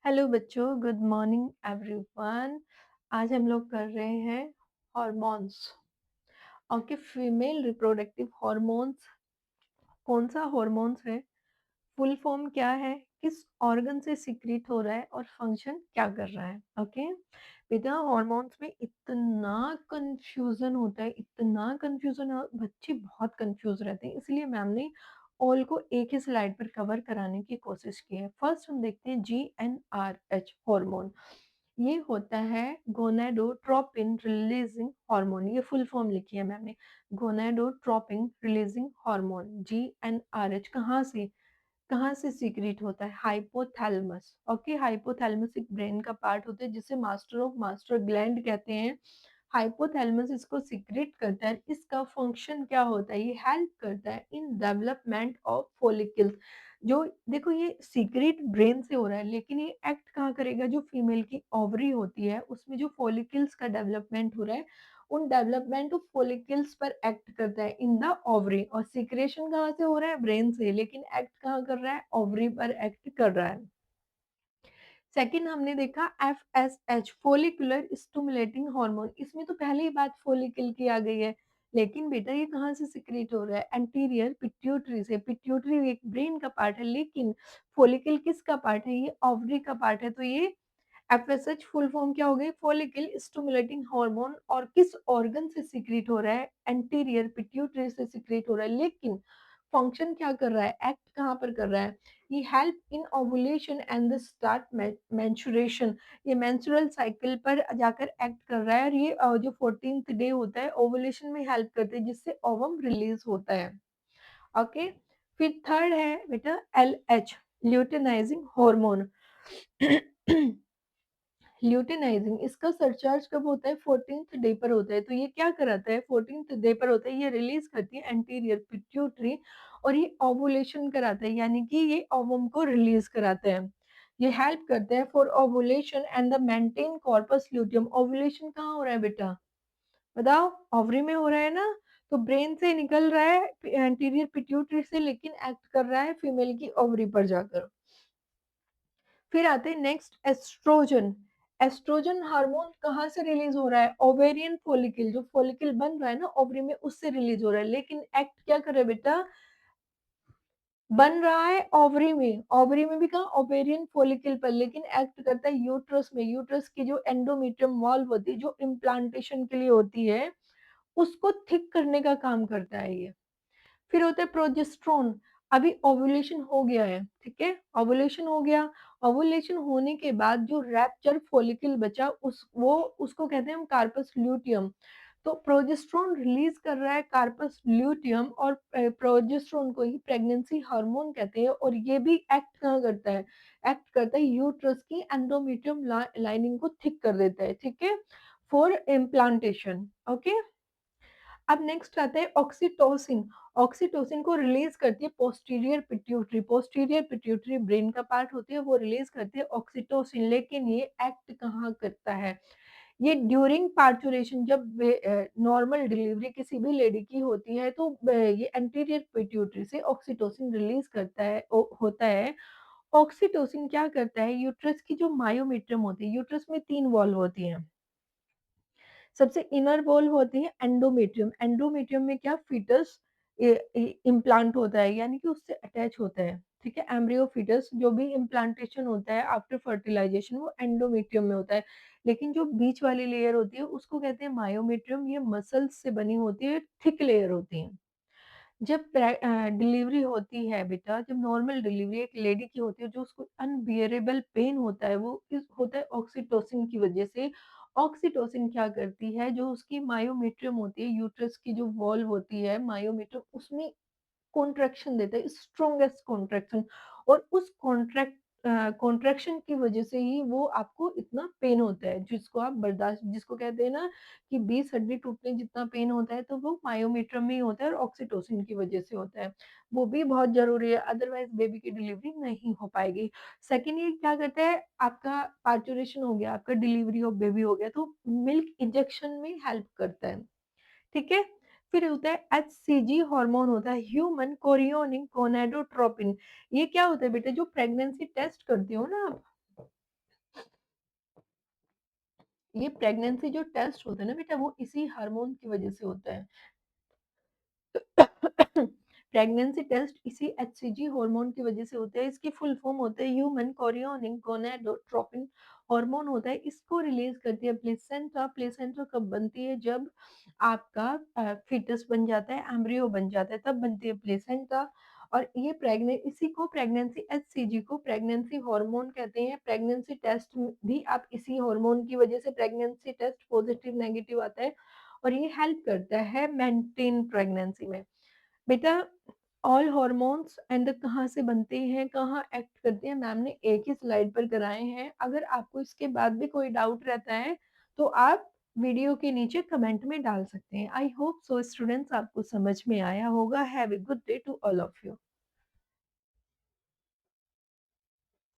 Hello बच्चों, good morning everyone. आज हम लोग कर रहे हैं hormones. Okay, female reproductive hormones कौन सा हॉर्मोन्स है, फुल फॉर्म क्या है, किस ऑर्गन से सीक्रेट हो रहा है और फंक्शन क्या कर रहा है। ओके बेटा, हॉर्मोन्स में इतना कंफ्यूजन होता है, इतना कंफ्यूजन, बच्चे बहुत कंफ्यूज रहते हैं, इसलिए मैम ने ऑल को एक ही स्लाइड पर कवर कराने की कोशिश की है। फर्स्ट हम देखते हैं GnRH हार्मोन। ये होता है गोनाडोट्रोपिन रिलीजिंग हार्मोन। ये फुल फॉर्म लिखी है मैम ने, गोनाडोट्रोपिन रिलीजिंग हार्मोन। GnRH कहाँ से सीक्रेट होता है? हाइपोथैलेमस। ओके, हाइपोथैलेमस एक ब्रेन का पार्ट होता है जिसे मास्टर ऑफ मास्टर ग्लैंड कहते हैं। हाइपोथैलेमस इसको सीक्रेट करता है। इसका फंक्शन क्या होता है? ये हेल्प करता है इन डेवलपमेंट ऑफ फॉलिकल्स। जो देखो, ये सीक्रेट ब्रेन से हो रहा है, लेकिन ये एक्ट कहाँ करेगा? जो फीमेल की ओवरी होती है उसमें जो फॉलिकल्स का डेवलपमेंट हो रहा है, उन डेवलपमेंट ऑफ फॉलिकल्स पर एक्ट करता है इन द ओवरी। और सीक्रेशन कहाँ से हो रहा है? ब्रेन से, लेकिन एक्ट कहाँ कर रहा है? ओवरी पर एक्ट कर रहा है। सेकंड हमने देखा FSH, फोलिकुलर स्टिमुलेटिंग हार्मोन। इसमें तो पहले ही बात फोलिकल की आ गई है, लेकिन बेटा ये कहाँ से सिक्रेट हो रहा है? एंटीरियर पिट्यूटरी से। पिट्यूटरी एक ब्रेन का पार्ट है, लेकिन फोलिकल किसका पार्ट है? ये ओवरी का पार्ट है। तो ये एफएसएच फुल फॉर्म क्या हो गई? Follicle stimulating hormone. और किस ऑर्गन से सीक्रेट हो रहा है? एंटीरियर पिट्यूटरी से सीक्रेट हो रहा है, लेकिन फंक्शन क्या कर रहा है? एक्ट कहाँ पर कर रहा है? ये help in ovulation and the start menstruation. ये मेंस्ट्रुअल साइकिल पर जाकर एक्ट कर रहा है, और ये जो 14th डे होता है ओवुलेशन में हेल्प करते हैं, जिससे ओवम रिलीज होता है। ओके, फिर थर्ड है बेटा LH, ल्यूटेनाइजिंग हार्मोन। ल्यूटेनाइजिंग, इसका सरचार्ज कब होता है? 14th डे पर होता है। तो ये क्या कराता है? 14th डे पर होता है, ये रिलीज करती है एंटीरियर पिट्यूटरी, और ये ओवुलेशन कराता है, यानी कि ये ओवम को रिलीज कराता है। ये हेल्प करता है for ovulation and the maintain corpus luteum. Ovulation कहाँ हो रहा है बेटा? बताओ, ओवरी में हो रहा है ना? तो ब्रेन से निकल रहा है एंटीरियर पिट्यूटरी से, लेकिन एक्ट कर रहा है फीमेल की ओवरी पर जाकर। फिर आते हैं नेक्स्ट, एस्ट्रोजन। एस्ट्रोजन हार्मोन कहाँ से रिलीज हो रहा है? ओवेरियन फॉलिकल, जो फॉलिकल बन रहा है ना ओवरी में, उससे रिलीज हो रहा है, लेकिन एक्ट क्या कर रहा है बेटा? बन रहा है ओवरी में। ओवरी में भी कहा? ओवेरियन फॉलिकल पर, लेकिन एक्ट करता है यूट्रस में। यूट्रस की जो एंडोमेट्रियम वॉल्व होती है, जो इम्प्लांटेशन के लिए होती है, उसको थिक करने का काम करता है ये। फिर होता है प्रोजेस्ट्रॉन। अभी ओव्यूलेशन हो गया है, ठीक है, ओव्यूलेशन हो गया। ओव्यूलेशन होने के बाद जो रैप्चर फॉलिकल बचा, उसको कहते हैं हम कार्पस ल्यूटियम। तो प्रोजेस्ट्रॉन रिलीज कर रहा है कार्पस ल्यूटियम, और प्रोजेस्ट्रॉन को ही प्रेगनेंसी हार्मोन कहते हैं। और ये भी एक्ट कहाँ करता है? एक्ट करता है यूट्रस की एंडोमेट्रियम लाइनिंग को थिक कर देता है, ठीक है, फॉर इम्प्लांटेशन। ओके, अब नेक्स्ट आता है ऑक्सीटोसिन। ऑक्सीटोसिन को रिलीज करती है posterior pituitary. Posterior pituitary brain का पार्ट होती है, वो रिलीज करती है ऑक्सीटोसिन, लेकिन ये एक्ट कहाँ करता है? ये ड्यूरिंग पार्चुरेशन, जब नॉर्मल डिलीवरी किसी भी लेडी की होती है, तो ये एंटीरियर पिट्यूटरी से ऑक्सीटोसिन रिलीज करता है होता है। ऑक्सीटोसिन क्या करता है? यूट्रस की जो मायोमेट्रियम होती है, यूट्रस में 3 वॉल्व होती हैं। सबसे इनर वॉल होती है एंडोमेट्रियम। एंडोमेट्रियम में क्या? फीटस इम्प्लांट होता है, यानी कि उससे अटैच होता है, ठीक है। एम्ब्रियो फीटस जो भी इम्प्लांटेशन होता है आफ्टर फर्टिलाइजेशन, वो एंडोमेट्रियम में होता है। लेकिन जो बीच वाली लेयर होती है उसको कहते हैं मायोमेट्रियम। ये मसल्स से बनी होती है, थिक लेयर होती है। जब डिलीवरी होती है बेटा, जब नॉर्मल डिलीवरी एक लेडी की होती है, जो उसको अनबियरेबल पेन होता है, वो इस होता है ऑक्सीटोसिन की वजह से। ऑक्सीटोसिन क्या करती है? जो उसकी मायोमेट्रियम होती है, यूट्रस की जो वॉल होती है मायोमेट्रियम, उसमें कॉन्ट्रैक्शन देता है, स्ट्रॉन्गेस्ट कॉन्ट्रैक्शन। और उस कॉन्ट्रैक्शन की वजह से ही वो आपको इतना पेन होता है, जिसको आप बर्दाश्त, जिसको कहते हैं ना कि 20 हड्डी टूटने जितना पेन होता है, तो वो मायोमेट्रियम में ही होता है और ऑक्सीटोसिन की वजह से होता है। वो भी बहुत जरूरी है, अदरवाइज बेबी की डिलीवरी नहीं हो पाएगी। सेकेंड, ये क्या करता है? आपका पार्चुरेशन हो गया, आपका डिलीवरी हो, बेबी हो गया, तो मिल्क इंजेक्शन में हेल्प करता है, ठीक है। फिर होता है HCG हार्मोन, होता है ह्यूमन कोरियोनिक गोनाडोट्रोपिन। ये क्या होता है बेटा? जो प्रेगनेंसी टेस्ट करते हो ना आप, ये प्रेगनेंसी जो टेस्ट होता है ना बेटा, वो इसी हार्मोन की वज़ह से होता है। प्रेगनेंसी टेस्ट इसी एचसीजी हार्मोन की वजह से होता है। इसकी फुल फॉर्म होता है ह्यूमन कोरियोनिक गोनाडोट्रोपिन हार्मोन होता है। इसको रिलीज करती है प्लेसेंटा। प्लेसेंटा कब बनती है? जब आपका फीटस बन जाता है, एम्ब्रियो बन जाता है, तब बनती है प्लेसेंटा। और ये प्रेग्ने इसी को प्रेगनेंसी एचसीजी को प्रेगनेंसी हार्मोन कहते हैं। प्रेगनेंसी टेस्ट भी आप इसी हार्मोन की वजह से प्रेगनेंसी टेस्ट पॉजिटिव नेगेटिव आता है और ये हेल्प करता है मेंटेन प्रेगनेंसी में। बेटा ऑल हॉर्मोन्स एंड कहाँ से बनते हैं, कहाँ एक्ट करते हैं, मैम ने एक ही स्लाइड पर कराए हैं। अगर आपको इसके बाद भी कोई डाउट रहता है, तो आप वीडियो के नीचे कमेंट में डाल सकते हैं। आई होप सो स्टूडेंट्स आपको समझ में आया होगा। Have a good day to all of you.